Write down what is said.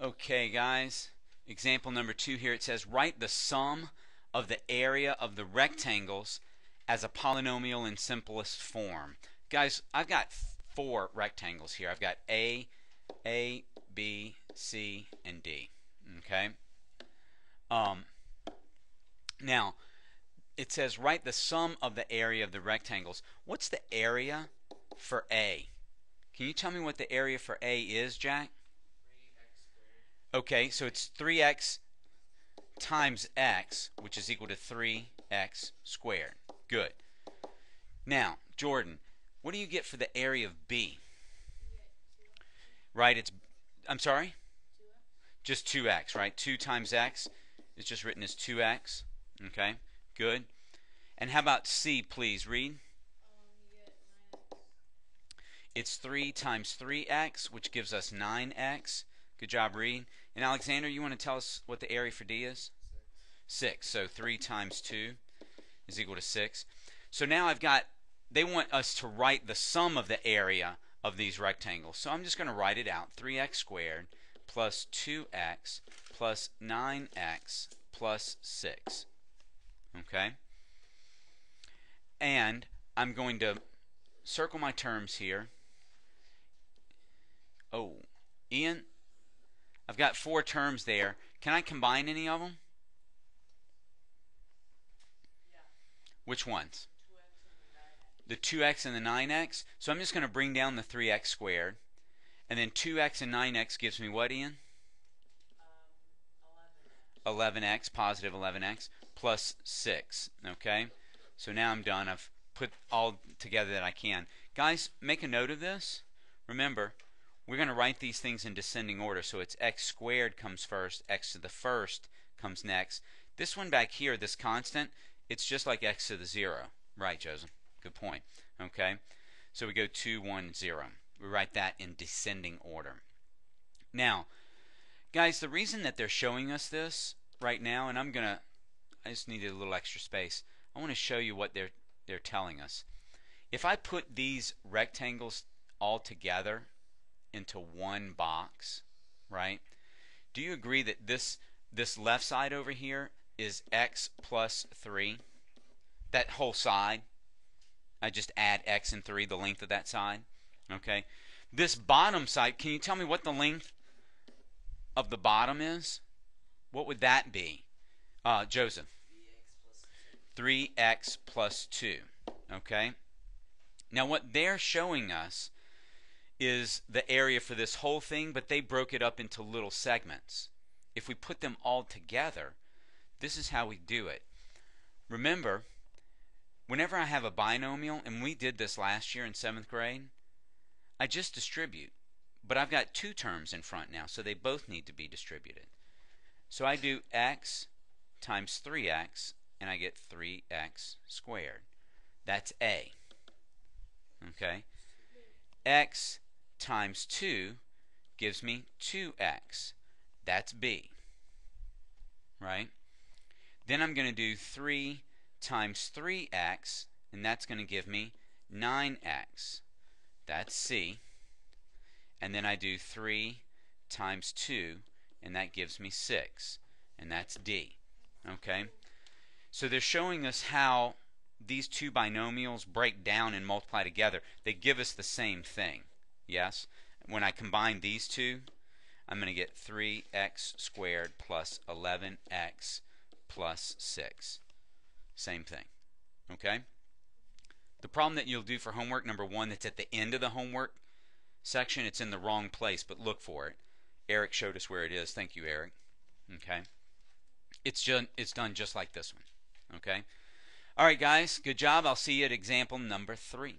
Okay, guys, example number 2 here. It says write the sum of the area of the rectangles as a polynomial in simplest form. Guys, I've got 4 rectangles here. I've got A, B, C, and D. Okay. Now, it says write the sum of the area of the rectangles. What's the area for A? Can you tell me what the area for A is, Jack? 3x squared. Okay, so it's 3x times x, which is equal to 3x squared. Good. Now, Jordan, what do you get for the area of B? Right, I'm sorry? 2x. Just 2x, right? 2 times x is just written as 2x. Okay, good. And how about C, please? Read. You get 9x. It's 3 times 3x, which gives us 9x. Good job, Reed. And Alexander, you want to tell us what the area for D is? 6. So 3 times 2 is equal to 6. So now they want us to write the sum of the area of these rectangles. So I'm just going to write it out. 3x squared plus 2x plus 9x plus 6. Okay? And I'm going to circle my terms here. Oh, Ian, I've got 4 terms there. Can I combine any of them? Yeah. Which ones? 2x and 9x. The 2x and the 9x. So I'm just going to bring down the 3x squared. And then 2x and 9x gives me what, Ian? 11x. 11x, positive 11x, plus 6. Okay? So now I'm done. I've put all together that I can. Guys, make a note of this. Remember, we're going to write these things in descending order. So it's x squared comes first, x to the first comes next. This one back here, this constant, it's just like x to the 0. Right, Joseph? Good point. Okay? So we go 2, 1, 0. We write that in descending order. Now, guys, the reason that they're showing us this right now, and I just needed a little extra space. I want to show you what they're telling us. If I put these rectangles all together into one box, right? Do you agree that this left side over here is x plus 3? That whole side, I just add x and 3, the length of that side. Okay. This bottom side, can you tell me what the length of the bottom is? What would that be? Joseph. 3x plus 2. Okay. Now what they're showing us is the area for this whole thing, but they broke it up into little segments. If we put them all together, this is how we do it. Remember, whenever I have a binomial, and we did this last year in 7th grade, I just distribute. But I've got 2 terms in front now, so they both need to be distributed. So I do x times 3x, and I get 3x squared. That's A. Okay? X times 2 gives me 2x. That's B. Right? Then I'm going to do 3 times 3x, and that's going to give me 9x. That's C. And then I do 3 times 2, and that gives me 6. And that's D. Okay? So they're showing us how these 2 binomials break down and multiply together. They give us the same thing. Yes? When I combine these 2, I'm going to get 3x squared plus 11x plus 6. Same thing. Okay? The problem that you'll do for homework, number 1, that's at the end of the homework section, it's in the wrong place, but look for it. Eric showed us where it is. Thank you, Eric. Okay? It's done just like this one. Okay? All right, guys. Good job. I'll see you at example number 3.